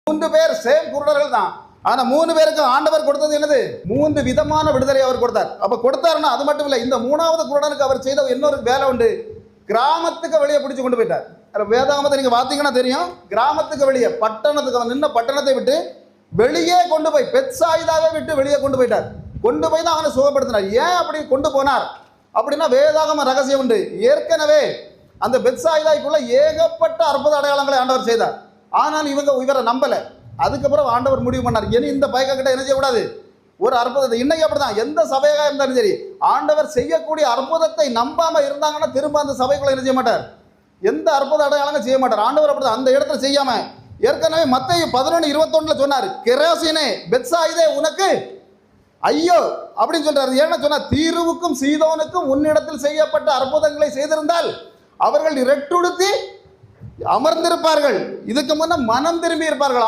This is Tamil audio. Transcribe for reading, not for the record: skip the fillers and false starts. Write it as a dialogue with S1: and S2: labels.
S1: 3 பேர் சேம் குருடர்கள் தான். ஆனா 3 பேருக்கு ஆண்டவர் கொடுத்தது என்னது? 3 விதமான விடுதலை அவர் கொடுத்தார். அப்ப கொடுத்தாருன்னா அது மட்டும் இல்லை, இந்த 3வது குருடனுக்கு அவர் செய்த இன்னொரு வேலை உண்டு. கிராமத்துக்கு வெளியே பிடிச்சு கொண்டு போயிட்டார். வேதாகமத்தை நீங்க பார்த்தீங்கன்னா தெரியும், கிராமத்துக்கு வெளியே பட்டணத்துக்கு அவன் நின்ன பட்டணத்தை விட்டு வெளியே கொண்டு போய் பெத்சாயிதாவை விட்டு வெளியே கொண்டு போயிட்டார். கொண்டு போய் தான் அவனை சுகப்படுத்தினார். ஏன் அப்படி கொண்டு போனார் அப்படின்னா வேதாகம ரகசியம் உண்டு. ஏற்கனவே அந்த பெத்சாயிதாய்க்குள்ள ஏகப்பட்ட அற்புத அடையாளங்களை ஆண்டவர் செய்தார். ஆனால் இவரை நம்பல. அதுக்கப்புறம் ஆண்டவர் முடிவு பண்ணார், இனி இந்த பயக்க கிட்ட என்ன செய்யக்கூடாது, ஒரு அற்புதத்தை. இன்னைக்கு அப்படிதான், எந்த சபையாக இருந்தாலும் சரி, ஆண்டவர் செய்யக்கூடிய அற்புதத்தை நம்பாம இருந்தாங்கன்னா திரும்ப அந்த சபைக்குள்ள என்ன செய்ய மாட்டார், எந்த அற்புத அடையாளங்களும் செய்ய மாட்டார். ஆண்டவர் அப்படிதான் அந்த இடத்துல செய்யாம, ஏற்கனவே மத்தேயு 11:21 சொன்னார், கெராசினே பெத்சாயிதே உனக்கு ஐயோ அப்படின்னு சொல்றாரு. ஏன்னா சொன்னா, தீருவுக்கும் சீதோனுக்கும் உன்னிடத்தில் செய்யப்பட்ட அற்புதங்களை செய்திருந்தால் அவர்கள் ரெட்டுடுத்தி அமர்ந்திருப்பார்கள், இதுக்கு முன்ன மனம் திரும்பி இருப்பார்கள்.